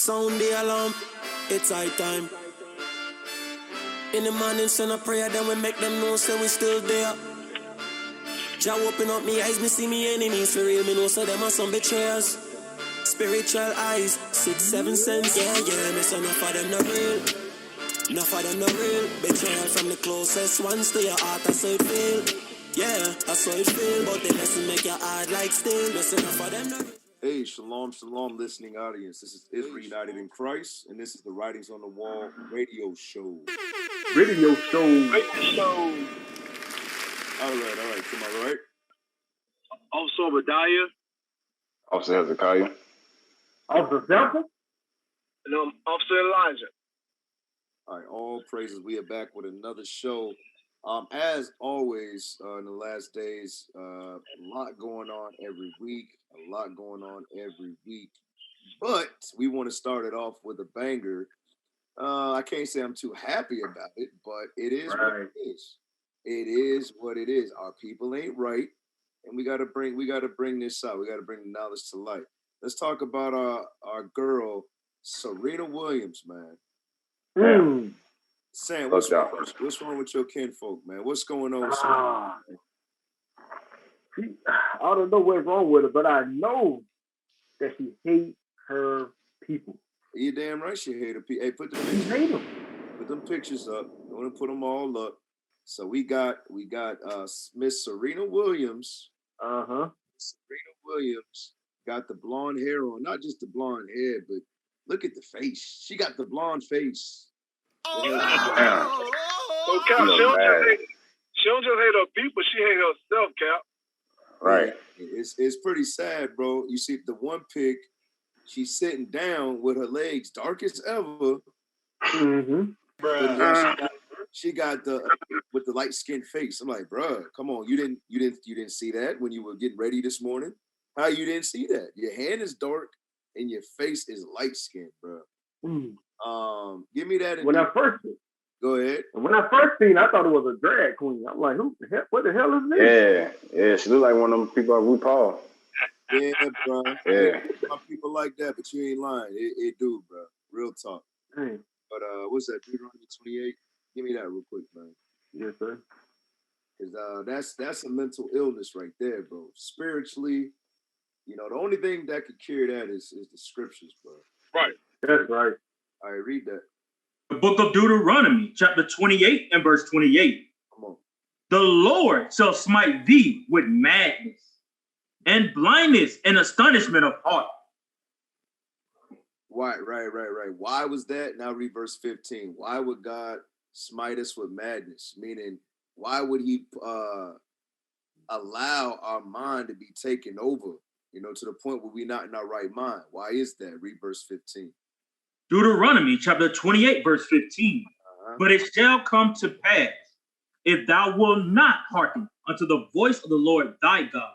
Sound the alarm, it's high time. In the morning, send a prayer, then we make them know, say we still there. Jah open up me eyes, me see me enemies for real, me know so them are some betrayers. Spiritual eyes, 6, 7 cents, yeah, me say enough of them not real. Enough of them not real. Betrayal from the closest ones to your heart, that's how it feel. Yeah, that's how it feel, but the lesson make your heart like steel. Me say enough of them not real. Hey, shalom, listening audience. This is Israel United in Christ, and this is the Writings on the Wall radio show. Radio show. All right. To my right. Officer Obadiah. Officer Hezekiah. Officer Zelda. And Officer Elijah. All right, all praises. We are back with another show. As always, in the last days, a lot going on every week. But we want to start it off with a banger. I can't say I'm too happy about it, but it is what it is. It is what it is. Our people ain't right, and we gotta bring this out. We gotta bring the knowledge to light. Let's talk about our girl Serena Williams, man. Sam, what's wrong with your kinfolk, man? What's going on with Serena? I don't know what's wrong with her, but I know that she hates her people. You damn right she hate her people. Hey, put them pictures up. I want to put them all up. So we got Miss Serena Williams. Serena Williams got the blonde hair on. Not just the blonde hair, but look at the face. She got the blonde face. She don't just hate her people, she hate herself, Cap. Right. It's pretty sad, bro. You see the one pic, she's sitting down with her legs dark as ever. She got with the light skinned face. I'm like, bruh, come on, you didn't see that when you were getting ready this morning? How you didn't see that? Your hand is dark and your face is light skinned, bro. Give me that. Go ahead. When I first seen, I thought it was a drag queen. I'm like, what the hell is this? Yeah, she looked like one of them people at RuPaul. Yeah, bro. Yeah. Some people like that, but you ain't lying. It do, bro. Real talk. Dang. But what's that? Deuteronomy 28. Give me that real quick, man. Yes, sir. Because that's a mental illness right there, bro. Spiritually, the only thing that could cure that is the scriptures, bro. Right. That's right. All right, read that. The book of Deuteronomy, chapter 28 and verse 28. Come on. The Lord shall smite thee with madness and blindness and astonishment of heart. Right. Why was that? Now read verse 15. Why would God smite us with madness? Meaning, why would he allow our mind to be taken over, to the point where we're not in our right mind? Why is that? Read verse 15. Deuteronomy chapter 28, verse 15. But it shall come to pass, if thou wilt not hearken unto the voice of the Lord thy God,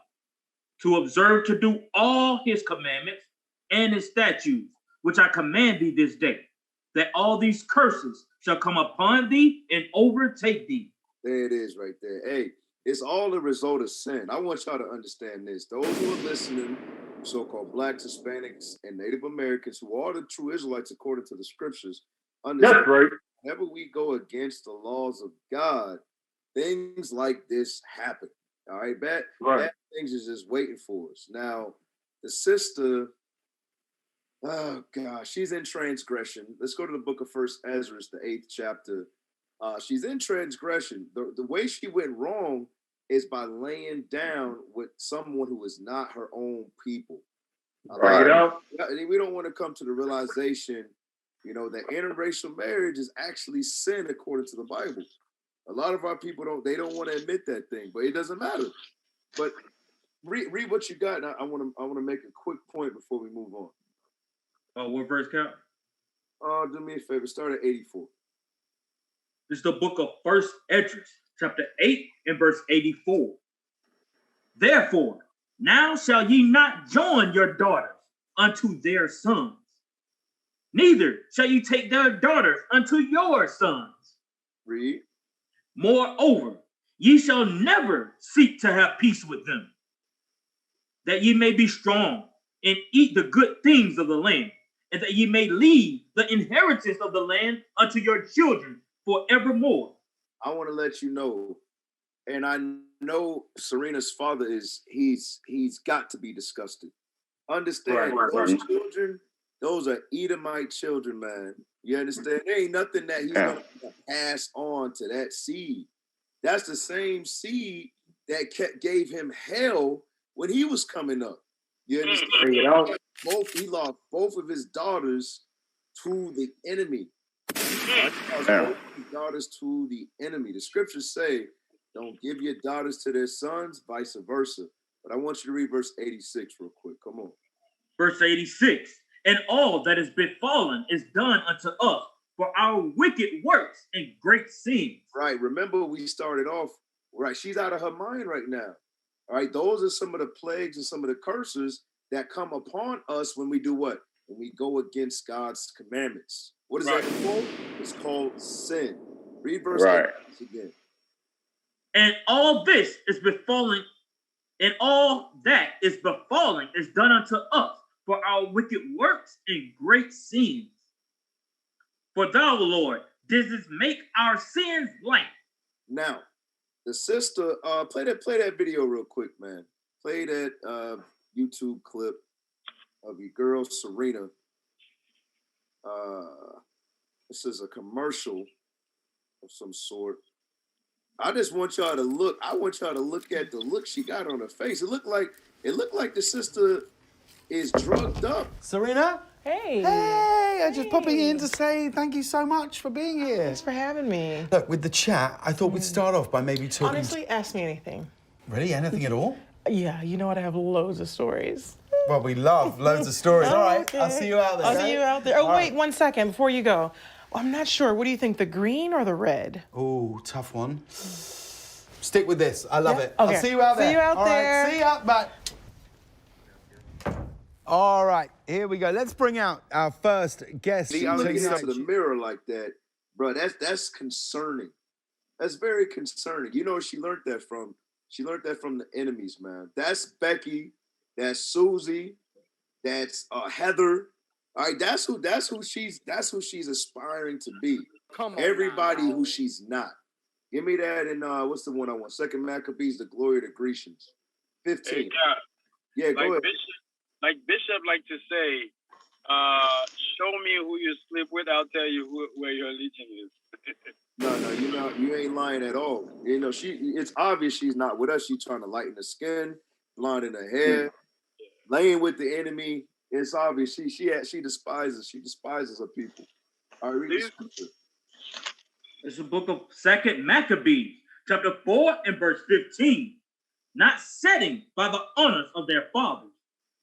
to observe to do all his commandments and his statutes, which I command thee this day, that all these curses shall come upon thee and overtake thee. There it is right there. Hey, it's all a result of sin. I want y'all to understand this. Those who are listening, so-called Blacks, Hispanics, and Native Americans, who are the true Israelites according to the scriptures, understand. That's right. Whenever we go against the laws of God, things like this happen. All right, bad things is just waiting for us. Now, the sister, oh gosh, she's in transgression. Let's go to the book of 1 Ezra, the 8th chapter. She's in transgression. The way she went wrong is by laying down with someone who is not her own people. We don't want to come to the realization, that interracial marriage is actually sin according to the Bible. A lot of our people don't want to admit that thing, but it doesn't matter. But read what you got. I want to make a quick point before we move on. What verse, Cap? Do me a favor. Start at 84. This is the book of 1 Ezra, chapter 8 and verse 84. Therefore, now shall ye not join your daughters unto their sons, neither shall ye take their daughters unto your sons. Read. Moreover, ye shall never seek to have peace with them, that ye may be strong and eat the good things of the land, and that ye may leave the inheritance of the land unto your children forevermore. I want to let you know, and I know Serena's father he's got to be disgusted. Understand, those children, those are Edomite children, man. You understand? There ain't nothing that he's going to pass on to that seed. That's the same seed that gave him hell when he was coming up. You understand? He lost both of his daughters to the enemy. Both of his daughters to the enemy. The scriptures say, don't give your daughters to their sons, vice versa. But I want you to read verse 86 real quick. Come on. Verse 86. And all that is befallen is done unto us for our wicked works and great sins. Right. Remember, we started off, right? She's out of her mind right now. All right. Those are some of the plagues and some of the curses that come upon us when we do what? When we go against God's commandments. What is that called? It's called sin. Read verse 86 again. And all this is befalling, and all that is befalling is done unto us for our wicked works and great sins. For thou, Lord, didst make our sins light. Now, the sister, play that video real quick, man. Play that YouTube clip of your girl Serena. This is a commercial of some sort. I just want y'all to look. I want y'all to look at the look she got on her face. It looked like the sister is drugged up. Serena? Hey. Hey, I'm just popping in to say thank you so much for being here. Thanks for having me. Look, with the chat, I thought we'd start off by maybe talking... Honestly, ask me anything. Really? Anything at all? Yeah, you know what? I have loads of stories. Well, we love loads of stories. All right, okay. I'll see you out there. I'll see you out there. Oh, wait, 1 second before you go. I'm not sure. What do you think, the green or the red? Oh, tough one. Stick with this. I love it. Okay. I'll see you out there. See you out there. All right, see ya. Bye. All right, here we go. Let's bring out our first guest. See, I'm looking into the mirror like that, bro. That's concerning. That's very concerning. You know where she learned that from? She learned that from the enemies, man. That's Becky. That's Susie. That's Heather. All right, that's who she's aspiring to be. Come on, everybody now. Who she's not. Give me that in what's the one I want? Second Maccabees, the glory of the Grecians. 15. Hey, yeah, go ahead. Bishop like to say, show me who you sleep with, I'll tell you where your religion is. No, you ain't lying at all. You know, it's obvious she's not with us. She's trying to lighten the skin, blonding her hair, laying with the enemy. It's obvious she despises her people. All right, read the scripture. It's the book of Second Maccabees, chapter 4 and verse 15. Not setting by the honors of their fathers,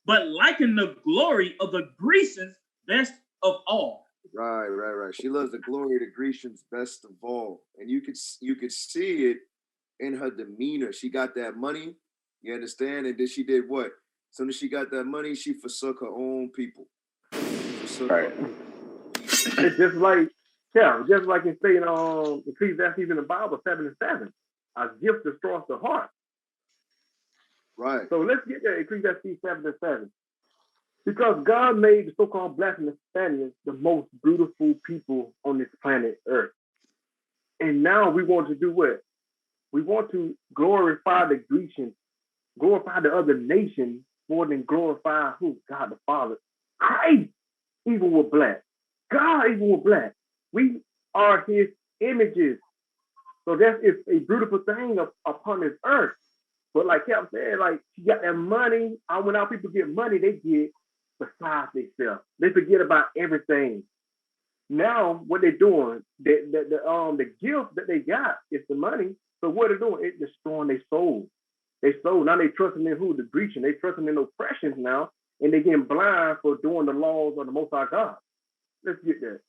but liking the glory of the Grecians best of all. Right. She loves the glory of the Grecians best of all. And you could see it in her demeanor. She got that money, you understand? And then she did what? As soon as she got that money, she forsook her own people. Right. It's just like it say in Ecclesiastes in the Bible, 7:7. A gift destroys the heart. Right. So let's get there, Ecclesiastes 7:7. Because God made the so-called blasphemous Spaniards the most beautiful people on this planet Earth. And now we want to do what? We want to glorify the Grecians, glorify the other nations more than glorify who? God the Father. Christ, even with black. God, even with black. We are his images. So that is a beautiful thing upon this earth. But like Cap said, like she got that money. When our people get money, they get besides themselves. They forget about everything. Now what they're doing, the gift that they got is the money. So what they're doing, it's destroying their soul. They soul. Now they trusting in who? The Grecian. They trusting in oppressions now, and they getting blind for doing the laws of the Most High God. Let's get that.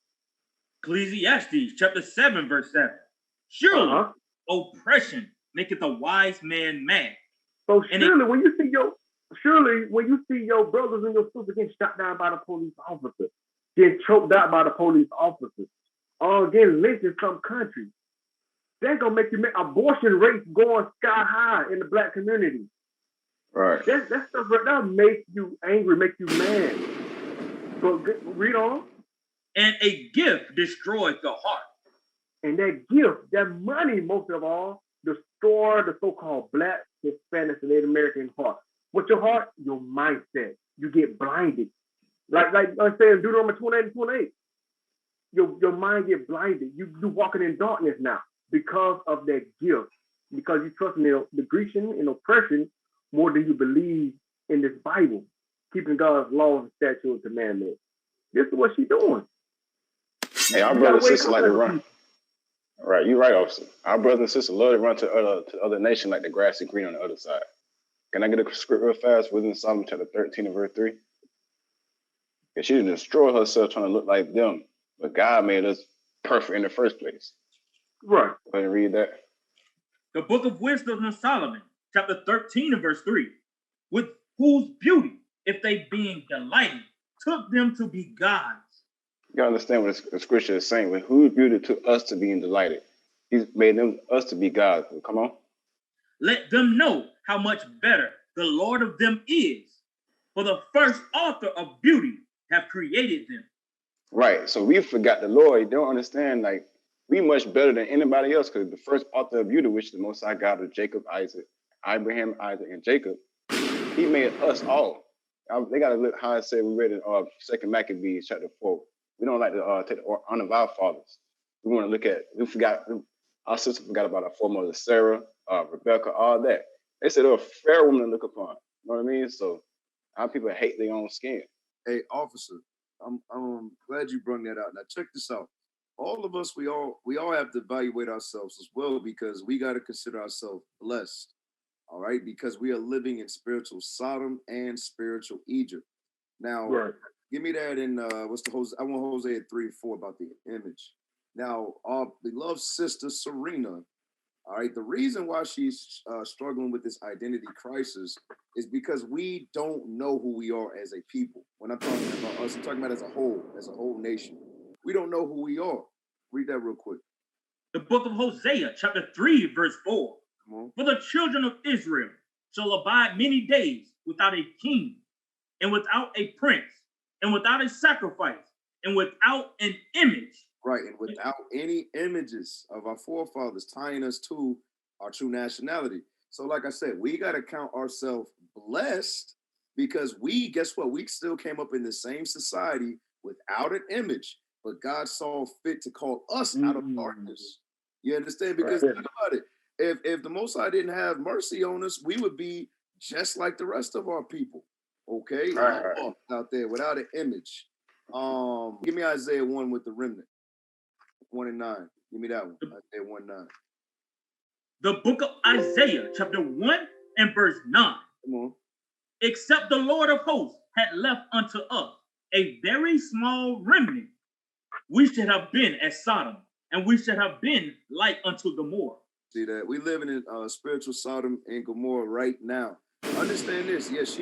Ecclesiastes chapter 7, verse 7. Surely oppression maketh a wise man mad. So surely when you see your brothers and your sisters getting shot down by the police officers, getting choked out by the police officers, or getting lynched in some countries, that's gonna make you abortion rates going sky high in the black community. Right. That stuff right now makes you angry, make you mad. But read on. And a gift destroys the heart. And that gift, that money, most of all, destroy the so-called Black, Hispanic, and Native American heart. What's your heart? Your mindset. You get blinded. Like I say in Deuteronomy 28 and 28. Your mind get blinded. You're walking in darkness now because of that gift. Because you trust in the Grecian and oppression more than you believe in this Bible, keeping God's laws and statutes and commandments. This is what she's doing. Hey, our brothers and sisters like to run. Right, you're right, officer. Our brothers and sisters love to run to other nations like the grass is green on the other side. Can I get a script real fast within Psalm chapter 13 and verse 3? Because she didn't destroy herself trying to look like them, but God made us perfect in the first place. Right. Go ahead and read that. The book of Wisdom of Solomon, chapter 13 and verse 3. With whose beauty, if they being delighted, took them to be gods. You gotta understand what the scripture is saying. With whose beauty took us to being delighted. He's made us to be gods. Come on. Let them know how much better the Lord of them is. For the first author of beauty have created them. Right. So we forgot the Lord. You don't understand, like, we much better than anybody else because the first author of beauty, which the Most High God of Jacob, Isaac, Abraham, Isaac, and Jacob, he made us all. They got to look how I said we read in 2 Maccabees chapter 4. We don't like to take the honor of our fathers. We want to look at, our sister forgot about our foremothers, Sarah, Rebecca, all that. They said they're a fair woman to look upon. You know what I mean? So our people hate their own skin. Hey, officer, I'm glad you brought that out. Now check this out. All of us, we all have to evaluate ourselves as well because we got to consider ourselves blessed. All right, because we are living in spiritual Sodom and spiritual Egypt. Now, right. Give me that in what's the Hosea? I want Hosea 3:4 about the image. Now, our beloved sister Serena. All right, the reason why she's struggling with this identity crisis is because we don't know who we are as a people. When I'm talking about us, I'm talking about as a whole nation. We don't know who we are. Read that real quick. The book of Hosea, chapter 3, verse 4. For the children of Israel shall abide many days without a king, and without a prince, and without a sacrifice, and without an image. Right, and without any images of our forefathers tying us to our true nationality. So like I said, we got to count ourselves blessed because guess what? We still came up in the same society without an image, but God saw fit to call us out of darkness. You understand? Because think about it. If the Most High didn't have mercy on us, we would be just like the rest of our people. Okay? Right. Out there without an image. Give me Isaiah 1 with the remnant. 1 and 9. Give me that one. Isaiah 1:9. The book of Isaiah, chapter 1 and verse 9. Come on. Except the Lord of hosts had left unto us a very small remnant, we should have been as Sodom, and we should have been like unto Gomorrah. See that? We living in spiritual Sodom and Gomorrah right now. Understand this. Yes,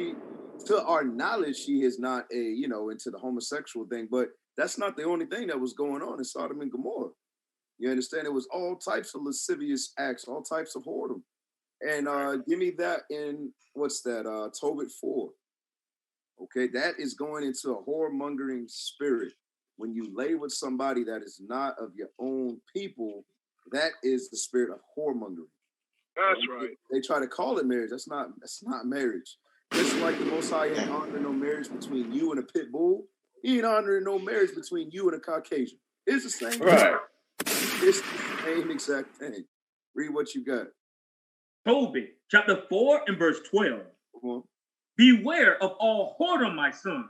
to our knowledge, she is not into the homosexual thing, but that's not the only thing that was going on in Sodom and Gomorrah. You understand? It was all types of lascivious acts, all types of whoredom. And give me that in, what's that? Tobit 4. Okay, that is going into a whoremongering spirit. When you lay with somebody that is not of your own people, that is the spirit of whoremongering. That's right. They try to call it marriage. That's not marriage. Just like the Most High ain't honoring no marriage between you and a pit bull, he ain't honoring no marriage between you and a Caucasian. It's the same right. thing. It's the same exact thing. Read what you got. Tobit, chapter 4 and verse 12. Beware of all whoredom, my son,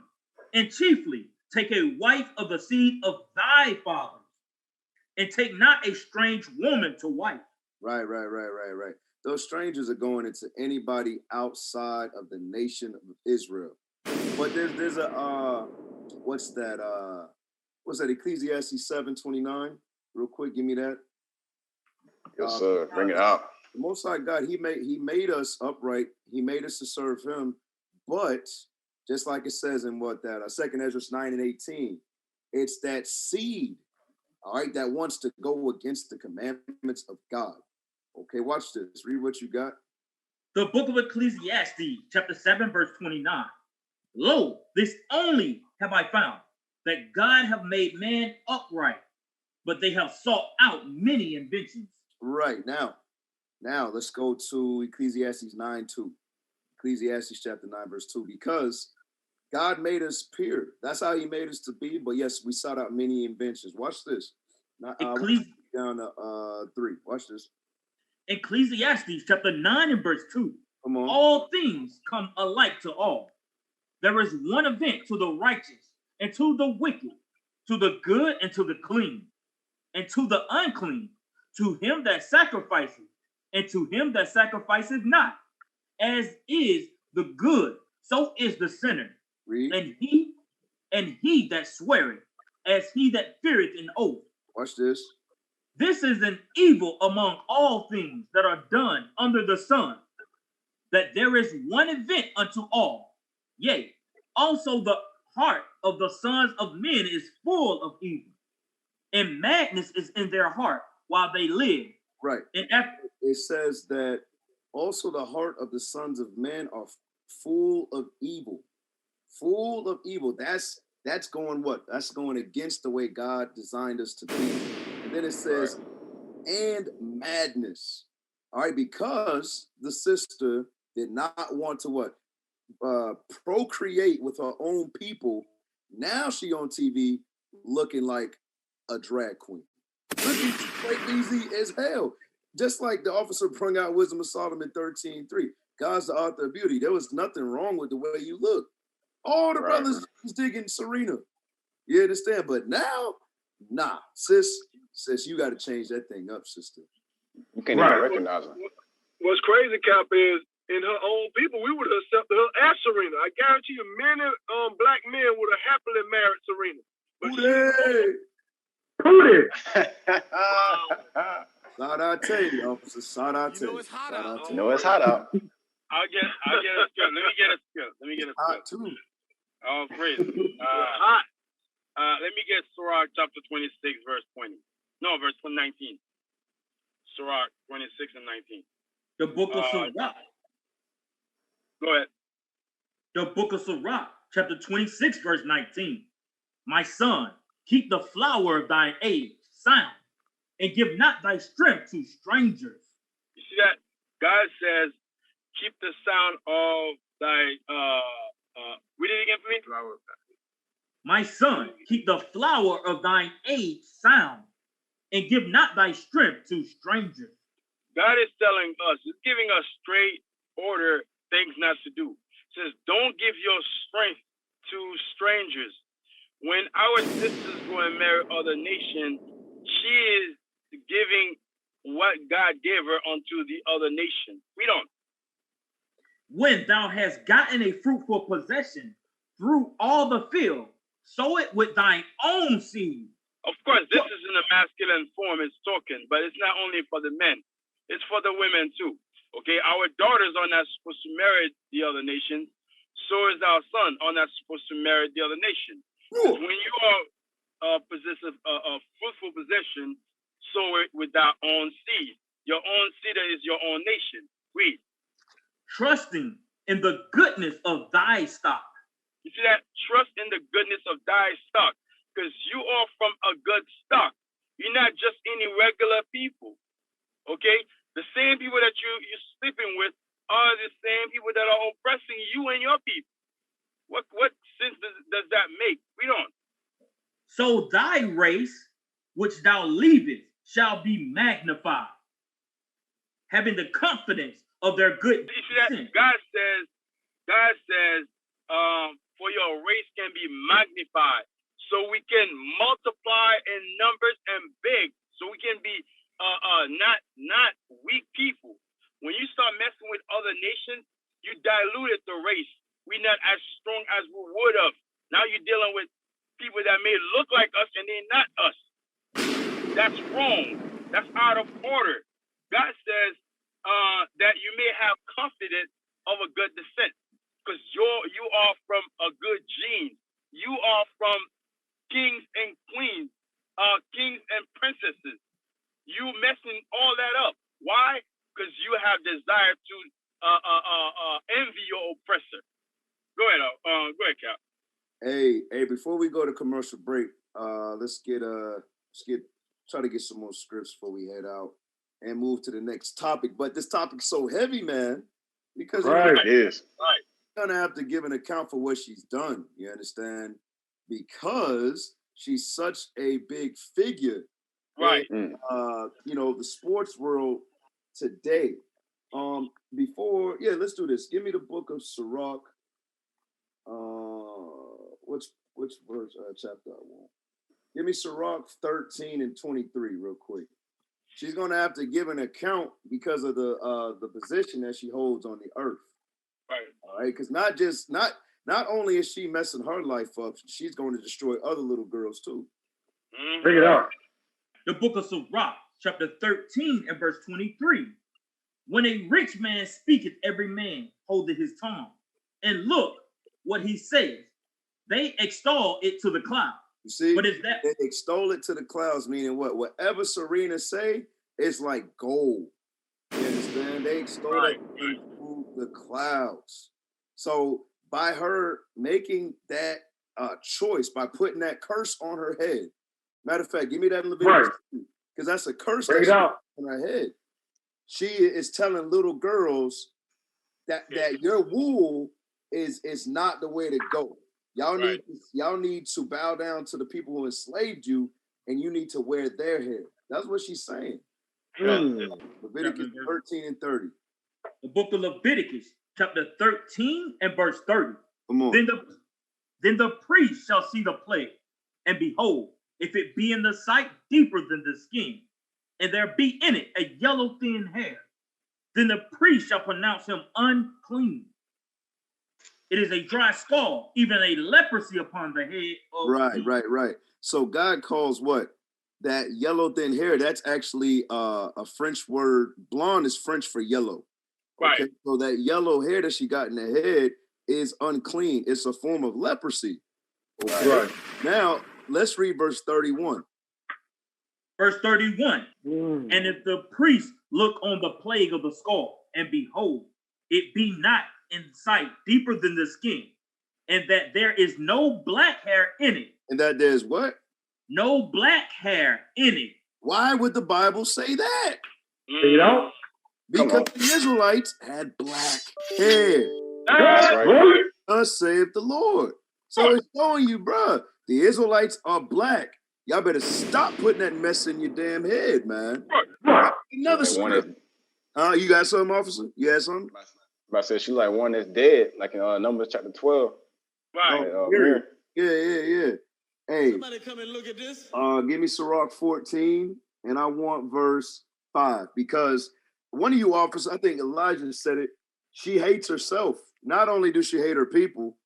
and chiefly take a wife of the seed of thy fathers, and take not a strange woman to wife. Right. Those strangers are going into anybody outside of the nation of Israel. But there's a what's that Ecclesiastes 7:29? Real quick, give me that. Yes, sir. Bring it out. The Most High God, he made us upright. He made us to serve him. But just like it says in 2 Ezra 9 and 18, it's that seed, all right, that wants to go against the commandments of God. Okay, watch this. Read what you got. The book of Ecclesiastes, chapter 7, verse 29. Lo, this only have I found, that God have made man upright, but they have sought out many inventions. Right. Now let's go to Ecclesiastes 9:2. Ecclesiastes chapter 9, verse 2. Because God made us pure. That's how he made us to be. But yes, we sought out many inventions. Watch this. Down to 3. Watch this. Ecclesiastes chapter 9 and verse 2. Come on. All things come alike to all. There is one event to the righteous and to the wicked, to the good and to the clean, and to the unclean, to him that sacrifices, and to him that sacrifices not. As is the good, so is the sinner. Read. And he that sweareth, as he that feareth an oath. Watch this. This is an evil among all things that are done under the sun, that there is one event unto all. Yea, also the heart of the sons of men is full of evil, and madness is in their heart while they live. Right. And it says that also the heart of the sons of men are full of evil. Full of evil. That's going what? That's going against the way God designed us to be. And then it says, and madness. All right, because the sister did not want to what? Procreate with her own people. Now she on TV looking like a drag queen. Looking crazy as hell. Just like the officer brung out Wisdom of Solomon 13:3. God's the author of beauty. There was nothing wrong with the way you look. All the brothers was digging Serena. You understand? But now, nah, sis, you got to change that thing up, sister. You can't even recognize her. What's crazy, Cap, is in her own people, we would have accepted her as Serena. I guarantee you, many black men would have happily married Serena. Shout out to you, officer. Shout out to you. It's hot out. I'll get a skill. Let me get a skill. Hot too. Oh, great. Hot. Let me get Sirach chapter 26, verse 20. No, verse 19. Sirach 26 and 19. The book of Sirach. Go ahead. The book of Sirach, chapter 26, verse 19. My son, keep the flower of thine age sound, and give not thy strength to strangers. You see that? God says, keep the sound of thy, read it again for me? My son, keep the flower of thine age sound, and give not thy strength to strangers. God is telling us, he's giving us straight order things not to do. He says, don't give your strength to strangers. When our sisters go and marry other nations, she is giving what God gave her unto the other nation. We don't. When thou hast gotten a fruitful possession through all the field, sow it with thine own seed. Of course, this is in a masculine form, it's talking, but it's not only for the men, it's for the women too. Okay, our daughters are not supposed to marry the other nation. So is our son are not supposed to marry the other nation. When you are possessive a fruitful possession, sow it with thy own seed. Your own seed is your own nation. Read. Trusting in the goodness of thy stock. You see that? Trust in the goodness of thy stock, because you are from a good stock. You're not just any regular people. Okay? The same people that you're sleeping with are the same people that are oppressing you and your people. What sense does that make? We don't. So thy race, which thou leavest, shall be magnified, having the confidence of their good. You see that? God says, for your race can be magnified, so we can multiply in numbers and big, so we can be not weak people. When you start messing with other nations, you diluted the race. We're not as strong as we would have. Now you're dealing with people that may look like us and they're not us. That's wrong. That's out of order. God says that you may have confidence of a good descent, because you are from a good gene. You are from kings and queens, kings and princesses. You messing all that up. Why? Because you have desire to envy your oppressor. Go ahead, Cap. Hey, before we go to commercial break, let's try to get some more scripts before we head out and move to the next topic. But this topic's so heavy, man, because it is. You're gonna have to give an account for what she's done. You understand? Because she's such a big figure. Right. In, the sports world today. Let's do this. Give me the book of Sirach. Which verse chapter I want? Give me Sirach 13 and 23 real quick. She's gonna have to give an account because of the position that she holds on the earth. Right. All right, because not only is she messing her life up, she's going to destroy other little girls too. Bring it out. The book of Sirach, chapter 13 and verse 23. When a rich man speaketh, every man holdeth his tongue. And look what he says. They extol it to the cloud. You see, what is that? They extol it to the clouds, meaning what? Whatever Serena say, it's like gold. You understand? They extol it to the clouds. So by her making that choice, by putting that curse on her head, matter of fact, give me that in Leviticus, because that's a curse that's on her head. She is telling little girls that your wool is not the way to go. Y'all need to bow down to the people who enslaved you, and you need to wear their hair. That's what she's saying. Leviticus 13 and 30. The book of Leviticus, chapter 13 and verse 30. Come on. Then the priest shall see the plague, and behold, if it be in the sight deeper than the skin, and there be in it a yellow thin hair, then the priest shall pronounce him unclean. It is a dry skull, even a leprosy upon the head of Right. So God calls what? That yellow thin hair, that's actually a French word. Blonde is French for yellow. Right. Okay? So that yellow hair that she got in the head is unclean. It's a form of leprosy. Okay? Right. Now, let's read verse 31. Verse 31. And if the priest look on the plague of the skull, and behold, it be not in sight deeper than the skin, and that there is no black hair in it. And that there's what? No black hair in it. Why would the Bible say that? You know? Because the Israelites had black hair. Right. Thus saith the Lord. So it's showing you, bruh, the Israelites are black. Y'all better stop putting that mess in your damn head, man. Another script. You got something, officer? You had something? I said she's like one that's dead, like in Numbers chapter 12. Right. Yeah. Hey, Somebody come and look at this. Give me Sirach 14, and I want verse 5, because one of you officers, I think Elijah said it, she hates herself. Not only does she hate her people,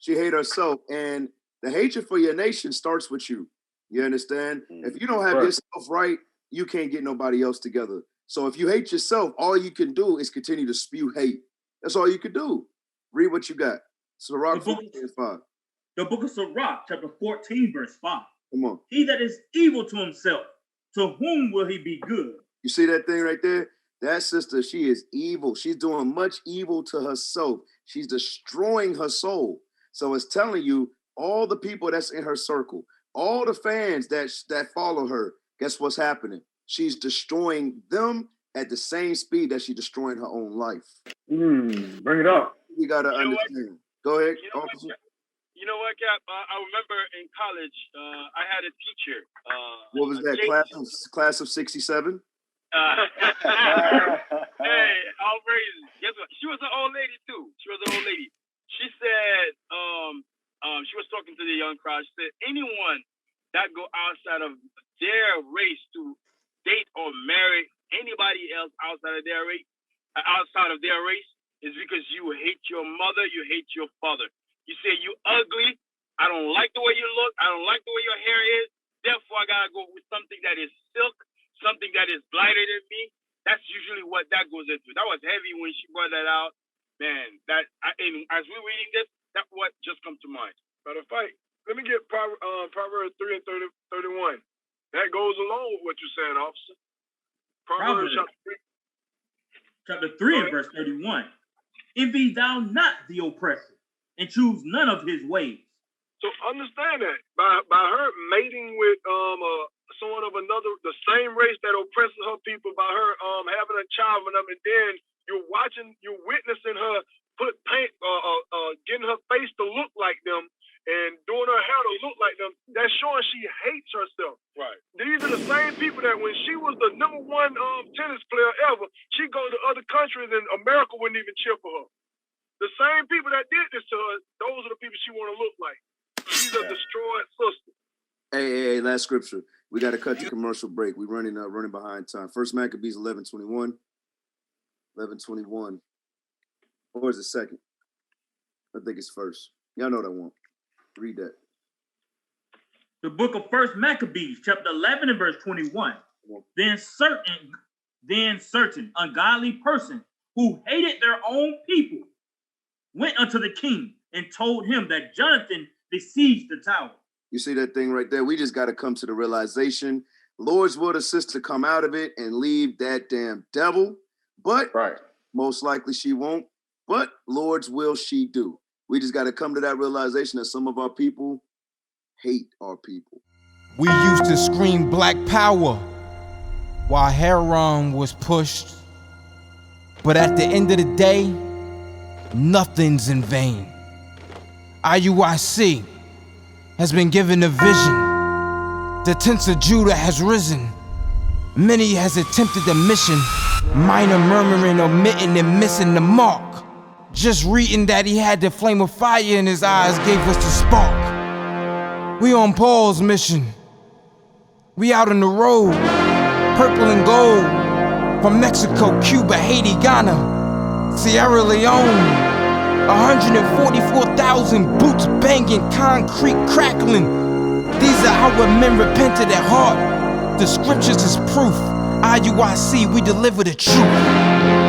she hates herself, and the hatred for your nation starts with you. You understand? If you don't have yourself right, you can't get nobody else together. So if you hate yourself, all you can do is continue to spew hate. That's all you can do. Read what you got. Sirach 14 and 5. The book of Sirach, chapter 14, verse 5. Come on. He that is evil to himself, to whom will he be good? You see that thing right there? That sister, she is evil. She's doing much evil to herself. She's destroying her soul. So it's telling you, all the people that's in her circle, all the fans that follow her, guess what's happening? She's destroying them at the same speed that she's destroying her own life. Bring it up. You got to understand. Go ahead, officer. You know what, Cap? I remember in college, I had a teacher. What was that, class of 67? Hey, outrageous. Guess what? She was an old lady, too. She said, she was talking to the young crowd. She said, anyone that go outside of their race to date or marry anybody else outside of their race is because you hate your mother, you hate your father. You say you ugly, I don't like the way you look, I don't like the way your hair is, therefore I gotta go with something that is silk, something that is lighter than me. That's usually what that goes into. That was heavy when she brought that out. Man, and as we're reading this, that's what just comes to mind. Matter of fact, let me get Proverbs 3 and 31. That goes along with what you're saying, officer. Proverbs chapter 3 and verse 31. Envy thou not the oppressor, and choose none of his ways. So understand that by her mating with someone of another, the same race that oppresses her people, by her having a child with them, and then you're witnessing her put paint, getting her face to look like them, and doing her hair to look like them. That's showing she hates herself. Right. These are the same people that when she was the #1 tennis player ever, she'd go to other countries and America wouldn't even cheer for her. The same people that did this to her, those are the people she want to look like. She's a destroyed sister. Hey, last scripture. We got to cut the commercial break. We're running behind time. First Maccabees 11:21. 11:21. Or is it second? I think it's first. Y'all know what I want. Read that. The book of First Maccabees, chapter 11 and verse 21. Then certain ungodly person who hated their own people went unto the king and told him that Jonathan besieged the tower. You see that thing right there? We just got to come to the realization, Lord's will the sister come out of it and leave that damn devil. But most likely she won't. But Lord's will she do. We just got to come to that realization that some of our people hate our people. We used to scream black power while Heron was pushed. But at the end of the day, nothing's in vain. IUIC has been given a vision. The tents of Judah has risen. Many has attempted the mission, minor murmuring, omitting and missing the mark. Just reading that he had the flame of fire in his eyes gave us the spark. We on Paul's mission. We out on the road, purple and gold, from Mexico, Cuba, Haiti, Ghana, Sierra Leone. 144,000 boots banging, concrete crackling. These are our men repented at heart. The scriptures is proof. IUIC, we deliver the truth.